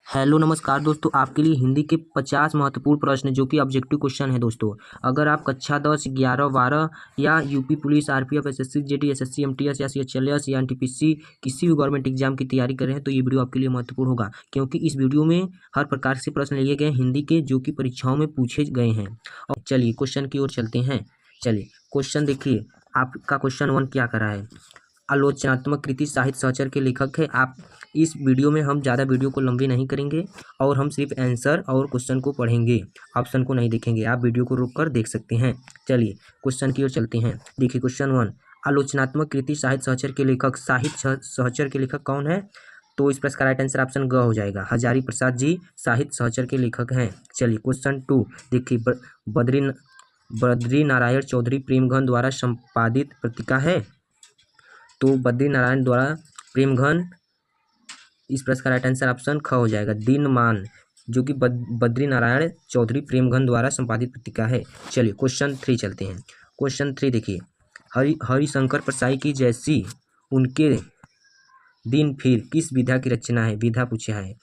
Hello नमस्कार दोस्तों, आपके लिए हिंदी के 50 महत्वपूर्ण प्रश्न जो कि ऑब्जेक्टिव क्वेश्चन है दोस्तों। अगर आप कक्षा 10, 11, 12 या UP police, RPF, SSC, JD, SSC, MTS या सीएचएलएस या एनटीपीसी किसी भी गवर्नमेंट एग्जाम की तैयारी कर रहे हैं तो ये वीडियो आपके लिए महत्वपूर्ण होगा, क्योंकि इस वीडियो में हर प्रकार से प्रश्न लिए गए हिंदी के जो कि परीक्षाओं में पूछे गए हैं। और चलिए क्वेश्चन की ओर चलते हैं। चलिए क्वेश्चन देखिए, आपका क्वेश्चन 1 क्या करा है। आलोचनात्मक कृति साहित्य सहचर के लेखक है। आप इस वीडियो में हम ज़्यादा वीडियो को लंबे नहीं करेंगे और हम सिर्फ आंसर और क्वेश्चन को पढ़ेंगे, ऑप्शन को नहीं देखेंगे। आप वीडियो को रोक कर देख सकते हैं। चलिए क्वेश्चन की ओर चलते हैं। देखिए क्वेश्चन 1, आलोचनात्मक कृति साहित्य सहचर के लेखक, साहित्य सहचर के लेखक कौन है? तो इस प्रश्न का राइट आंसर ऑप्शन ग हो जाएगा। हजारी प्रसाद जी साहित्य सहचर के लेखक हैं। चलिए क्वेश्चन 2 देखिए, बद्री नारायण चौधरी प्रेमघन द्वारा संपादित पत्रिका है। तो बद्री नारायण द्वारा प्रेमघन, इस प्रश्न का राइट आंसर ऑप्शन ख हो जाएगा। दिनमान, जो कि बद्री नारायण चौधरी प्रेमघन द्वारा संपादित पत्रिका है। चलिए क्वेश्चन 3 चलते हैं। क्वेश्चन 3 देखिए, हरिशंकर परसाई की जैसी उनके दिन फिर किस विधा की रचना है? विधा पूछा है,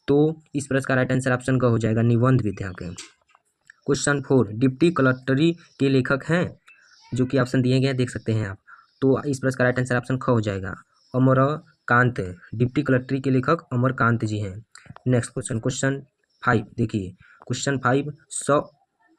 तो इस प्रश्न का राइट आंसर ऑप्शन क हो जाएगा, निबंध विधा के। क्वेश्चन 4, डिप्टी कलेक्टरी के लेखक हैं, जो कि ऑप्शन दिए गए हैं, देख सकते हैं आप। तो इस प्रश्न का राइट आंसर ऑप्शन ख हो जाएगा, अमरकांत। डिप्टी कलेक्टरी के लेखक अमरकांत जी हैं। नेक्स्ट क्वेश्चन, क्वेश्चन 5 देखिए, क्वेश्चन 5,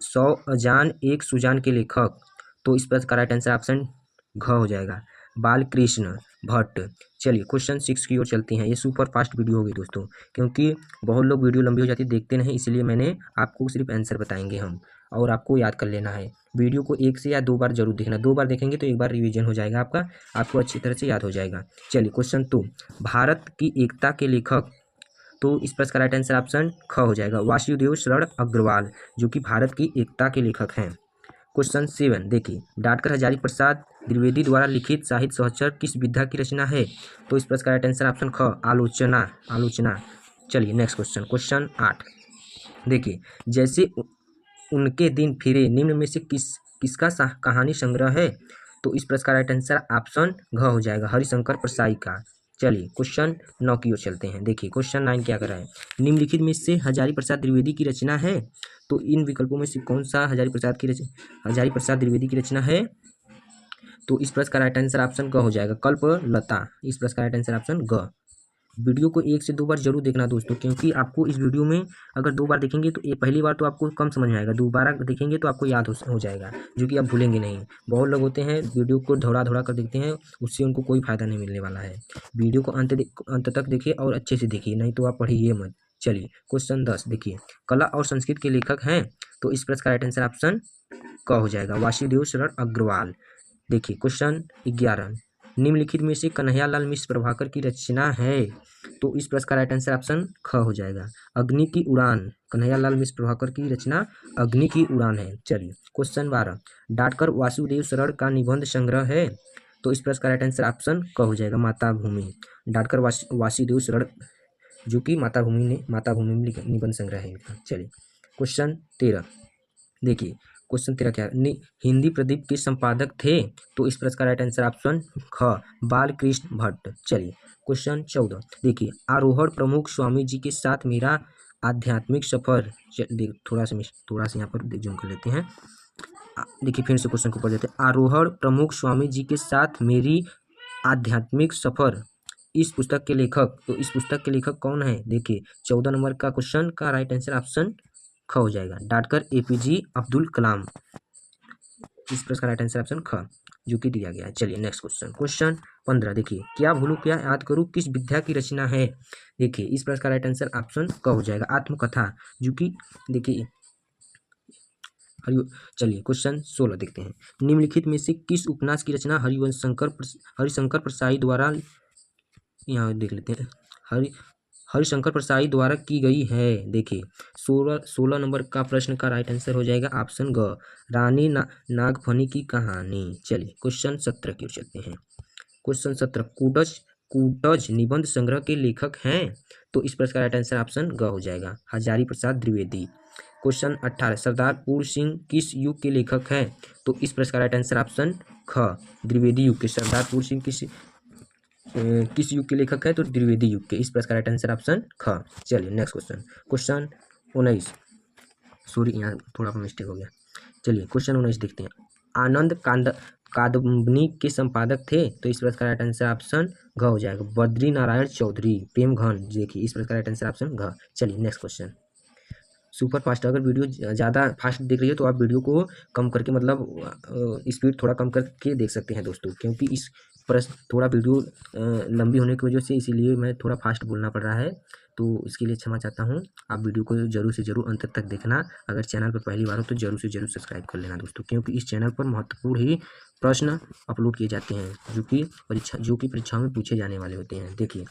सौ अजान एक सुजान के लेखक। तो इस प्रश्न का राइट आंसर ऑप्शन घ हो जाएगा, बालकृष्ण भट्ट। चलिए क्वेश्चन 6 की ओर चलते हैं। ये सुपर फास्ट वीडियो होगी दोस्तों, क्योंकि बहुत लोग वीडियो लंबी हो जाती है देखते नहीं, इसलिए मैंने आपको सिर्फ आंसर बताएंगे हम, और आपको याद कर लेना है। वीडियो को 1 से या 2 बार जरूर देखना, 2 बार देखेंगे तो 1 बार रिवीजन हो जाएगा आपको अच्छी तरह से याद हो जाएगा। चलिए क्वेश्चन 2, भारत की एकता के लेखक। तो इस प्रश्न का राइट आंसर ऑप्शन ख हो जाएगा, वासुदेव शरण अग्रवाल, जो कि भारत की एकता के लेखक हैं। क्वेश्चन 7 देखिए, डॉक्टर हजारी प्रसाद द्विवेदी द्वारा लिखित साहित्य सहचर किस विधा की रचना है? तो इस प्रश्न का राइट आंसर ऑप्शन ख, आलोचना। चलिए नेक्स्ट क्वेश्चन, क्वेश्चन 8 देखिए, जैसे उनके दिन फिरे निम्न में से किसका कहानी संग्रह है? तो इस प्रश्न का राइट आंसर ऑप्शन घ हो जाएगा, हरिशंकर परसाई का। चलिए क्वेश्चन 9 की ओर चलते हैं। देखिए क्वेश्चन 9 क्या कर रहा है, निम्नलिखित में से हजारी प्रसाद द्विवेदी की रचना है। तो इन विकल्पों में से कौन सा हजारी प्रसाद द्विवेदी की रचना है? तो इस प्रश्न का राइट आंसर ऑप्शन ग हो जाएगा, कल्पलता। इस प्रश्न का राइट आंसर ऑप्शन ग। वीडियो को 1 से 2 बार जरूर देखना दोस्तों, क्योंकि आपको इस वीडियो में अगर 2 बार देखेंगे तो पहली बार तो आपको कम समझ में आएगा, दोबारा देखेंगे तो आपको याद हो जाएगा, जो कि आप भूलेंगे नहीं। बहुत लोग होते हैं वीडियो को धौड़ा कर देखते हैं, उससे उनको कोई फायदा नहीं मिलने वाला है। वीडियो को अंत तक देखिए और अच्छे से देखिए, नहीं तो आप पढ़िए मत। चलिए क्वेश्चन 10 देखिए, कला और संस्कृत के लेखक हैं। तो इस प्रश्न का राइट आंसर ऑप्शन क हो जाएगा, वासुदेव शरण अग्रवाल। देखिए क्वेश्चन 11, निम्नलिखित में से कन्हैयालाल मिश्र प्रभाकर की रचना है। तो इस प्रश्न का राइट आंसर ऑप्शन ख हो जाएगा, अग्नि की उड़ान। कन्हैयालाल मिश्र प्रभाकर की रचना अग्नि की उड़ान है। चलिए क्वेश्चन 12, डॉक्टर वासुदेव शरण का निबंध संग्रह है। तो इस प्रश्न का राइट आंसर ऑप्शन क हो जाएगा, माताभूमि। डॉक्टर वासुदेव शरण, जो कि माताभूमि में निबंध संग्रह है। चलिए क्वेश्चन 13 देखिए, क्वेश्चन 13 क्या है, हिंदी प्रदीप के संपादक थे। तो इस प्रश्न का राइट आंसर ऑप्शन ख, बालकृष्ण भट्ट। चलिए क्वेश्चन 14 देखिए, आरोहण प्रमुख स्वामी जी के साथ मेरा आध्यात्मिक सफर। थोड़ा सा यहाँ पर जूम कर लेते हैं। देखिए फिर से क्वेश्चन को पढ़ लेते हैं, आरोहण प्रमुख स्वामी जी के साथ मेरी आध्यात्मिक सफर, इस पुस्तक के लेखक। तो इस पुस्तक के लेखक कौन है? देखिए 14 नंबर का क्वेश्चन का राइट आंसर ऑप्शन ख हो जाएगा, डॉक्टर एपीजे अब्दुल कलाम। इस प्रश्न का राइट आंसर ऑप्शन ख, जो कि दिया गया है। चलिए नेक्स्ट क्वेश्चन, क्वेश्चन 15 देखिए, क्या भूलूं क्या याद करूं किस विद्या की रचना है? देखिए इस प्रश्न का राइट आंसर ऑप्शन क हो जाएगा, आत्मकथा, जो कि देखिए चलिए क्वेश्चन 16 देखते हैं, निम्नलिखित में से किस उपन्यास की रचना हरिशंकर परसाई द्वारा, यहाँ देख लेते हैं, हरिशंकर परसाई द्वारा की गई है। देखिए 16 नंबर का प्रश्न का राइट आंसर हो जाएगा ऑप्शन ग, रानी नागफनी की कहानी। चलिए क्वेश्चन 17 की ओर चलते हैं। क्वेश्चन 17, कूटज निबंध संग्रह के लेखक हैं। तो इस प्रश्न का राइट आंसर ऑप्शन ग हो जाएगा, हजारी प्रसाद द्विवेदी। क्वेश्चन 18, सरदार पूर्ण सिंह किस युग के लेखक हैं? तो इस प्रश्न का राइट आंसर ऑप्शन ख, द्विवेदी युग के। सरदार पूर्ण सिंह किस युग के लेखक है? तो द्विवेदी युग के। इस प्रश्न का राइट आंसर ऑप्शन ख। चलिए नेक्स्ट क्वेश्चन, क्वेश्चन 19, सॉरी यहाँ थोड़ा मिस्टेक हो गया। चलिए क्वेश्चन 19 देखते हैं। आनंद कादम्बनी के संपादक थे? तो इस प्रश्न का राइट आंसर ऑप्शन घ हो जाएगा, बद्री नारायण चौधरी। प्रेम घन, देखिए इस प्रश्न का राइट आंसर ऑप्शन घ। चलिए नेक्स्ट क्वेश्चन, सुपर फास्ट। अगर वीडियो ज़्यादा फास्ट देख रही है तो आप वीडियो को कम करके, मतलब स्पीड थोड़ा कम करके देख सकते हैं दोस्तों, क्योंकि इस प्रश्न थोड़ा वीडियो लंबी होने की वजह से इसीलिए मैं थोड़ा फास्ट बोलना पड़ रहा है, तो इसके लिए क्षमा चाहता हूँ। आप वीडियो को जरूर से जरूर अंत तक देखना। अगर चैनल पर पहली बार हो तो जरूर से जरूर सब्सक्राइब कर लेना दोस्तों, क्योंकि इस चैनल पर महत्वपूर्ण ही प्रश्न अपलोड किए जाते हैं जो कि परीक्षाओं में पूछे जाने वाले होते हैं। देखिए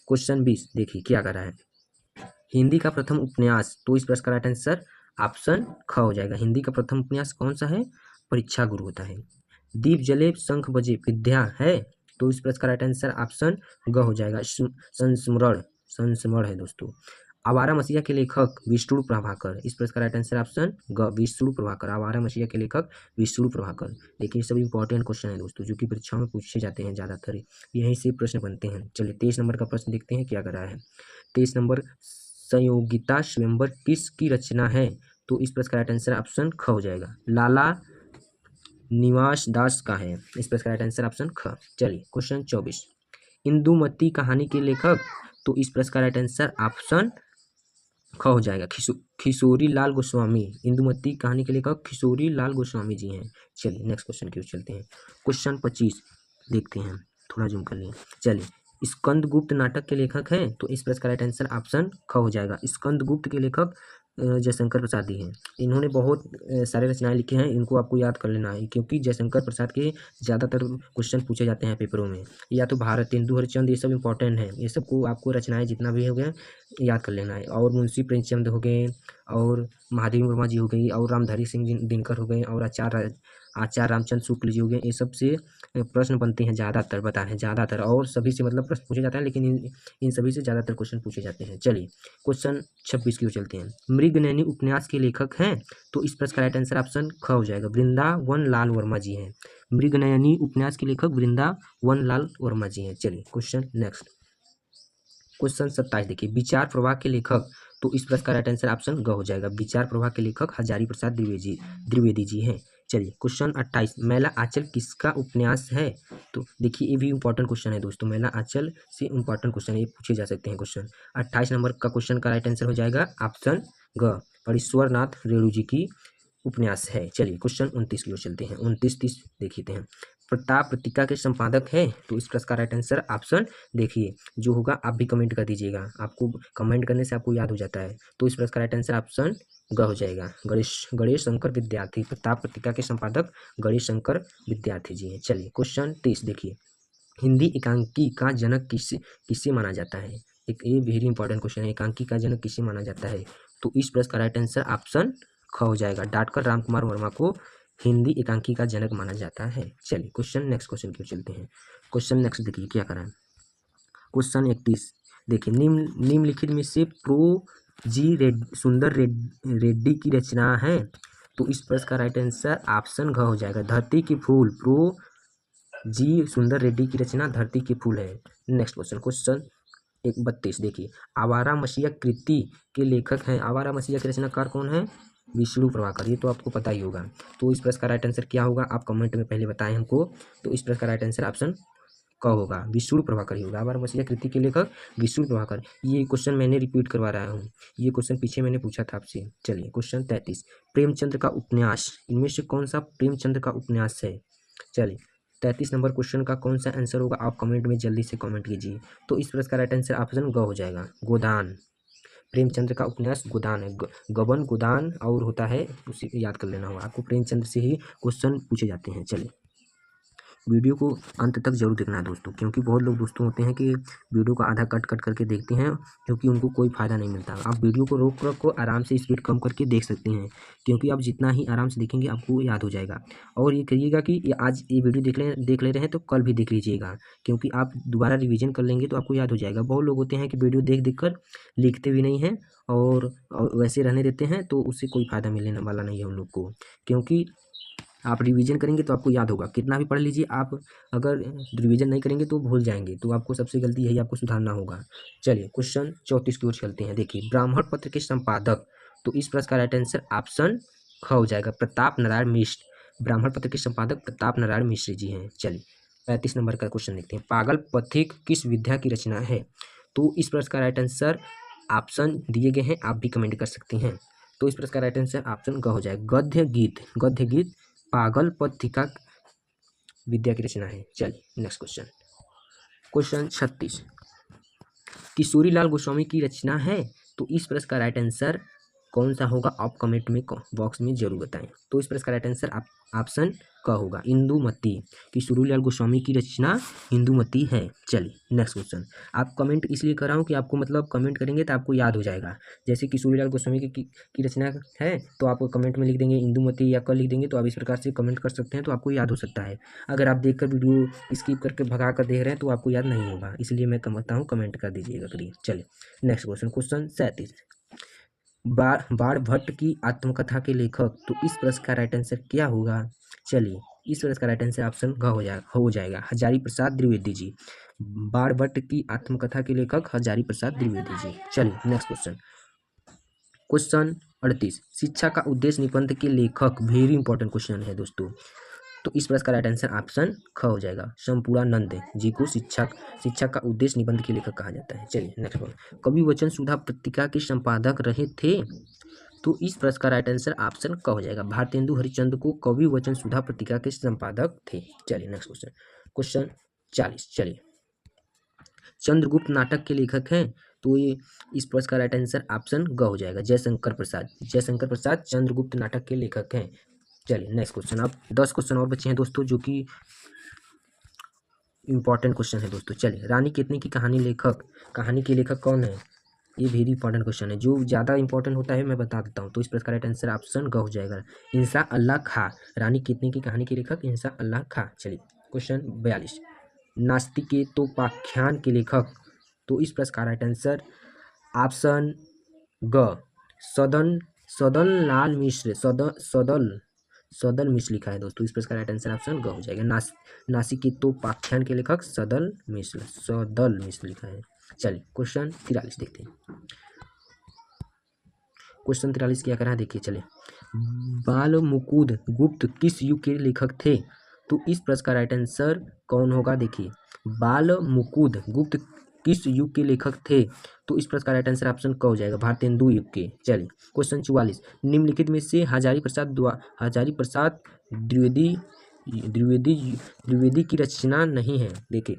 क्वेश्चन 20, देखिए क्या कर रहा है। हिंदी का प्रथम उपन्यास? तो इस प्रश्न का राइट आंसर ऑप्शन ख हो जाएगा। हिंदी का प्रथम उपन्यास कौन सा है? परीक्षा गुरु होता है। दीप जले शंख बजे विद्या है? तो इस प्रश्न का राइट आंसर ऑप्शन ग हो जाएगा, संस्मरण। संस्मरण है दोस्तों। आवारा मसीहा के लेखक? विष्णु प्रभाकर। इस प्रश्न का राइट आंसर ऑप्शन ग, विष्णु प्रभाकर। आवारा मसीहा के लेखक विष्णु प्रभाकर। देखिए सब इंपॉर्टेंट क्वेश्चन है दोस्तों, जो कि परीक्षाओं में पूछे जाते हैं ज़्यादातर, यहीं से प्रश्न बनते हैं। चलिए 23 नंबर का प्रश्न देखते हैं क्या कर रहा है। 23 नंबर, संयोगिता स्वयंवर किसकी रचना है? तो इस प्रश्न का राइट आंसर ऑप्शन ख हो जाएगा, लाला निवास दास का है। इस प्रश्न का राइट आंसर ऑप्शन ख। चलिए क्वेश्चन 24, इंदुमती कहानी के लेखक? तो इस प्रश्न का राइट आंसर ऑप्शन ख हो जाएगा, खिशोरी लाल गोस्वामी। इंदुमती कहानी के लेखक खिशोरी लाल गोस्वामी जी हैं। चलिए नेक्स्ट क्वेश्चन की ओर चलते हैं। क्वेश्चन 25 देखते हैं, थोड़ा जूम कर लिए। चलिए, स्कंदगुप्त नाटक के लेखक हैं? तो इस प्रश्न का राइट आंसर ऑप्शन ख हो जाएगा। स्कंदगुप्त के लेखक जयशंकर प्रसाद जी हैं। इन्होंने बहुत सारे रचनाएं लिखी हैं, इनको आपको याद कर लेना है, क्योंकि जयशंकर प्रसाद के ज़्यादातर क्वेश्चन पूछे जाते हैं पेपरों में। या तो भारतेंदु हरिश्चंद्र, ये सब इंपॉर्टेंट है, ये सब को आपको रचनाएं जितना भी हो गया याद कर लेना है। और मुंशी प्रेमचंद हो गए, और महादेवी वर्मा जी हो गई, और रामधारी सिंह दिनकर हो गए, और आचार्य रामचंद्र शुक्ल जी हो गए। ये सब से प्रश्न बनते हैं ज़्यादातर, बता रहे हैं ज़्यादातर, और सभी से मतलब प्रश्न पूछे जाते हैं, लेकिन इन सभी से ज़्यादातर क्वेश्चन पूछे जाते हैं। चलिए क्वेश्चन 26 की ओर चलते हैं। मृगनयनी उपन्यास के लेखक हैं? तो इस प्रश्न का राइट आंसर ऑप्शन ख हो जाएगा, वृंदावन लाल वर्मा जी हैं। मृगनयनी उपन्यास के लेखक वृंदावन लाल वर्मा जी हैं। चलिए क्वेश्चन नेक्स्ट, क्वेश्चन 27 देखिए, विचार प्रवाह के लेखक? तो इस प्रश्न का राइट आंसर ऑप्शन ग हो जाएगा, विचार प्रवाह के लेखक हजारी प्रसाद द्विवेदी जी हैं। चलिए क्वेश्चन 28, मैला आंचल किसका उपन्यास है? तो देखिए ये भी इंपॉर्टेंट क्वेश्चन है दोस्तों, मैला आंचल से इंपॉर्टेंट क्वेश्चन है, ये पूछे जा सकते हैं क्वेश्चन। 28 नंबर का क्वेश्चन का राइट आंसर हो जाएगा ऑप्शन ग, परीश्वर नाथ रेणु जी की उपन्यास है। चलिए क्वेश्चन 29 की ओर चलते हैं। 29-30 देखते हैं। प्रताप पत्रिका के संपादक है? तो इस प्रश्न का राइट आंसर ऑप्शन देखिए जो होगा, आप भी कमेंट कर दीजिएगा, आपको कमेंट करने से आपको याद हो जाता है। तो इस प्रश्न का राइट आंसर ऑप्शन ग हो जाएगा, गणेश शंकर विद्यार्थी। प्रताप पत्रिका के संपादक गणेश शंकर विद्यार्थी जी हैं। चलिए क्वेश्चन 30 देखिए, हिंदी एकांकी का जनक किसे माना जाता है? एक ये वेरी इंपॉर्टेंट क्वेश्चन है, एकांकी का जनक किसे माना जाता है? तो इस प्रश्न का राइट आंसर ऑप्शन ख हो जाएगा, डॉक्टर रामकुमार वर्मा को हिंदी एकांकी का जनक माना जाता है। चलिए क्वेश्चन नेक्स्ट क्वेश्चन की ओर चलते हैं। क्वेश्चन नेक्स्ट देखिए क्या करा है। क्वेश्चन 31 देखिए, निम्नलिखित में से सुंदर रेड्डी की रचना है? तो इस प्रश्न का राइट आंसर ऑप्शन घ हो जाएगा, धरती के फूल। जी सुंदर रेड्डी की रचना धरती के फूल है। नेक्स्ट क्वेश्चन, क्वेश्चन 32 देखिए, आवारा मसीहा कृति के लेखक हैं? आवारा मसीहा के रचनाकार कौन है? विष्णु प्रभाकर, ये तो आपको पता ही होगा। तो इस प्रश्न का राइट आंसर क्या होगा, आप कमेंट में पहले बताएं हमको। तो इस प्रश्न का राइट आंसर ऑप्शन क होगा, विष्णु प्रभाकर ही होगा। आवारा मसीहा कृति के लेखक विष्णु प्रभाकर। ये क्वेश्चन मैंने रिपीट करवा रहा हूँ, ये क्वेश्चन पीछे मैंने पूछा था आपसे। चलिए क्वेश्चन 33, प्रेमचंद्र का उपन्यास, इनमें से कौन सा प्रेमचंद्र का उपन्यास है? चलिए 33 नंबर क्वेश्चन का कौन सा आंसर होगा, आप कमेंट में जल्दी से कमेंट कीजिए। तो इस प्रश्न का राइट आंसर ऑप्शन ग हो जाएगा, गोदान। प्रेमचंद्र का उपन्यास गोदान है, गबन गोदान और होता है, उसी याद कर लेना होगा आपको। प्रेमचंद्र से ही क्वेश्चन पूछे जाते हैं। चलिए वीडियो को अंत तक जरूर देखना है दोस्तों, क्योंकि बहुत लोग दोस्तों होते हैं कि वीडियो को आधा कट करके देखते हैं, क्योंकि उनको कोई फ़ायदा नहीं मिलता। आप वीडियो को रोक रख को आराम से स्पीड कम करके देख सकते हैं, क्योंकि आप जितना ही आराम से देखेंगे आपको याद हो जाएगा। और ये करिएगा कि आज ये वीडियो देख ले रहे हैं तो कल भी देख लीजिएगा, क्योंकि आप दोबारा रिविजन कर लेंगे तो आपको याद हो जाएगा। बहुत लोग होते हैं कि वीडियो देख कर लिखते भी नहीं हैं और वैसे रहने देते हैं, तो उससे कोई फ़ायदा मिलने वाला नहीं है उन लोग को, क्योंकि आप रिवीजन करेंगे तो आपको याद होगा, कितना भी पढ़ लीजिए आप, अगर रिवीजन नहीं करेंगे तो भूल जाएंगे। तो आपको सबसे गलती यही आपको सुधारना होगा। चलिए क्वेश्चन 34 की ओर चलते हैं। देखिए, ब्राह्मण पत्र के संपादक, तो इस प्रश्न का राइट आंसर ऑप्शन ख हो जाएगा, प्रताप नारायण मिश्र। ब्राह्मण पत्र के संपादक प्रताप नारायण मिश्र जी हैं। चलिए 35 नंबर का क्वेश्चन देखते हैं। पागल पथिक किस विद्या की रचना है? तो इस प्रश्न का राइट आंसर ऑप्शन दिए गए हैं, आप भी कमेंट कर सकते हैं। तो इस प्रश्न का राइट आंसर ऑप्शन ग हो जाएगा, गद्य गीत। गद्य गीत पागल पथिका विद्या की रचना है। चलिए next question, question 36 Kishorilal Goswami की रचना है? तो इस प्रश्न का राइट आंसर कौन सा होगा, आप कमेंट में बॉक्स में जरूर बताएं। तो इस प्रश्न का राइट आंसर ऑप्शन क होगा, इंदुमती। किशोरीलाल गोस्वामी की रचना इंदुमती है। चलिए नेक्स्ट क्वेश्चन, आप कमेंट इसलिए कर रहा हूँ कि आपको मतलब कमेंट करेंगे तो आपको याद हो जाएगा। जैसे किशोरीलाल गोस्वामी की रचना है तो आप कमेंट में लिख देंगे इंदुमती या क लिख देंगे, तो आप इस प्रकार से कमेंट कर सकते हैं, तो आपको याद हो सकता है। अगर आप देखकर वीडियो स्किप करके भगा कर देख रहे हैं तो आपको याद नहीं होगा, इसलिए मैं कहता हूँ कमेंट कर दीजिएगा करिए। चलिए नेक्स्ट क्वेश्चन, क्वेश्चन 37 बाणभट्ट की आत्मकथा के लेखक, तो इस प्रश्न का राइट आंसर क्या होगा? चलिए इस प्रश्न का राइट आंसर ऑप्शन घ हो जाएगा, हजारी प्रसाद द्विवेदी जी। बाणभट्ट की आत्मकथा के लेखक हजारी प्रसाद द्विवेदी जी। चलिए नेक्स्ट क्वेश्चन, क्वेश्चन 38 शिक्षा का उद्देश्य निबंध के लेखक, वेरी इंपॉर्टेंट क्वेश्चन है दोस्तों। तो इस प्रश्न का राइट आंसर ऑप्शन ख हो जाएगा, संपूर्णानंद जी को शिक्षा का उद्देश्य निबंध के लेखक कहा जाता है। चलिए नेक्स्ट क्वेश्चन, कवि वचन सुधा पत्रिका के संपादक रहे थे? तो इस प्रश्न का राइट आंसर ऑप्शन क हो जाएगा, भारतेंदु हरिश्चंद्र को कवि वचन सुधा पत्रिका के संपादक थे। चलिए नेक्स्ट क्वेश्चन, क्वेश्चन 40। चलिए चंद्रगुप्त नाटक के लेखक हैं? तो ये इस प्रश्न का राइट आंसर ऑप्शन ग हो जाएगा, जयशंकर प्रसाद। जयशंकर प्रसाद चंद्रगुप्त नाटक के लेखक हैं। चलिए नेक्स्ट क्वेश्चन, अब 10 क्वेश्चन और बचे हैं दोस्तों, जो कि इंपॉर्टेंट क्वेश्चन है दोस्तों। चलिए रानी केतली की कहानी के लेखक कौन है? ये वेरी इंपॉर्टेंट क्वेश्चन है, जो ज़्यादा इंपॉर्टेंट होता है मैं बता देता हूँ। तो इस प्रश्न का राइट आंसर ऑप्शन ग हो जाएगा, इंसा अल्लाह खां। रानी केतली की कहानी के लेखक इंसा अल्लाह खां। चलिए क्वेश्चन 42 नास्तिकेतोपाख्यान के लेखक, तो इस प्रश्न का राइट आंसर ऑप्शन ग सदन लाल मिश्र। सदल मिश्र लिखा है दोस्तों, इस प्रश्न का राइट आंसर ऑप्शन ग हो जाएगा, नासिकेतोपाख्यान के लेखक सदल मिश्र लिखा है। चलिए क्वेश्चन 43 देखते हैं। क्वेश्चन 43 क्या करा है देखिए। चलिए बाल मुकुंद गुप्त किस युग के लेखक थे? तो इस प्रश्न का राइट आंसर कौन होगा? देखिए बाल मुकुंद गुप्त किस युग के लेखक थे? तो इस प्रश्न का राइट आंसर ऑप्शन क हो जाएगा, भारतेंदु युग के। चलिए क्वेश्चन 44 निम्नलिखित में से हजारी प्रसाद द्विवेदी की रचना नहीं है। देखिए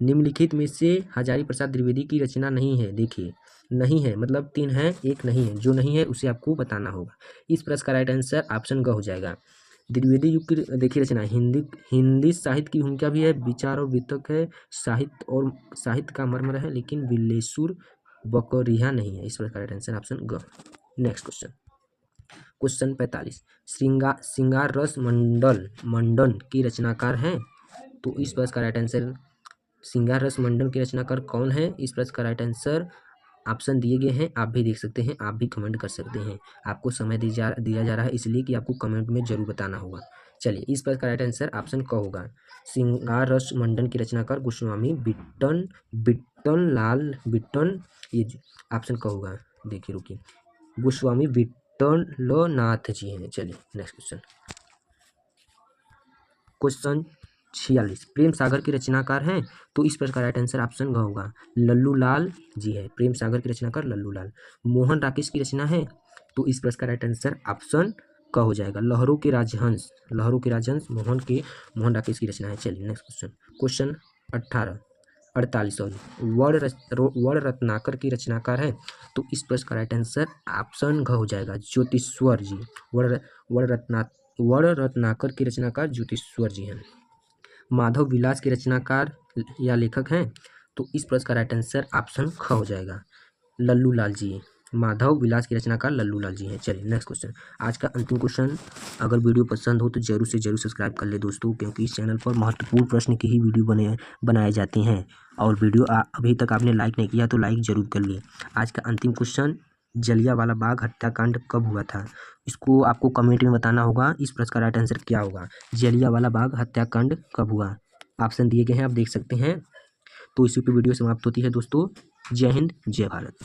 निम्नलिखित में से हजारी प्रसाद द्विवेदी की रचना नहीं है। देखिए नहीं है मतलब 3 है, एक नहीं है, जो नहीं है उसे आपको बताना होगा। इस प्रश्न का राइट आंसर ऑप्शन ग हो जाएगा, द्विवेदी युग की देखिए रचना हिंदी साहित्य की भूमिका भी है, विचार और वितर्क है, साहित्य का मर्म है, लेकिन विलेसुर बकरिया नहीं है। इस प्रकार राइट आंसर ऑप्शन ग। नेक्स्ट क्वेश्चन, क्वेश्चन 45 श्रृंगार रस मंडन की रचनाकार हैं? तो इस प्रश्न का राइट आंसर श्रृंगार रस मंडन के रचनाकार कौन है? इस प्रश्न का राइट आंसर ऑप्शन दिए गए हैं, आप भी देख सकते हैं, आप भी कमेंट कर सकते हैं। आपको समय दिया जा रहा है इसलिए कि आपको कमेंट में जरूर बताना होगा। चलिए इस प्रश्न का राइट आंसर ऑप्शन क होगा, श्रृंगार रस मंडन की रचनाकार गोस्वामी बिट्टन ये ऑप्शन क होगा। देखिए रुकिए, गोस्वामी बिट्टलनाथ जी हैं। चलिए next question, question 46 Prem Sagar के रचनाकार हैं? तो इस प्रश्न का राइट आंसर ऑप्शन घ होगा, लल्लू लाल जी है। प्रेम सागर के रचनाकार लल्लू लाल। मोहन राकेश की रचना है? तो इस प्रश्न का राइट आंसर ऑप्शन क हो जाएगा, लहरों के राजहंस मोहन राकेश की रचना है। चलिए नेक्स्ट क्वेश्चन, क्वेश्चन 48 वर्ण रत्नाकर की रचनाकार है? तो इस प्रश्न का राइट आंसर ऑप्शन घ हो जाएगा, ज्योतिश्वर जी। वर्ण रत्नाकर के रचनाकार ज्योतिश्वर जी हैं। माधव विलास के रचनाकार या लेखक हैं? तो इस प्रश्न का राइट आंसर ऑप्शन ख हो जाएगा, लल्लू लाल जी। माधव विलास के रचनाकार लल्लू लाल जी हैं। चलिए नेक्स्ट क्वेश्चन, आज का अंतिम क्वेश्चन। अगर वीडियो पसंद हो तो जरूर से जरूर सब्सक्राइब कर ले दोस्तों, क्योंकि इस चैनल पर महत्वपूर्ण प्रश्न की ही वीडियो बनाए जाते हैं। और वीडियो अभी तक आपने लाइक नहीं किया तो लाइक जरूर कर लिए। आज का अंतिम क्वेश्चन जलियांवाला बाग हत्याकांड कब हुआ था? इसको आपको कमेंट में बताना होगा। इस प्रश्न का राइट आंसर क्या होगा? जलियांवाला बाग हत्याकांड कब हुआ? ऑप्शन दिए गए हैं, आप देख सकते हैं। तो इसी पे वीडियो समाप्त होती है दोस्तों। जय हिंद, जय भारत।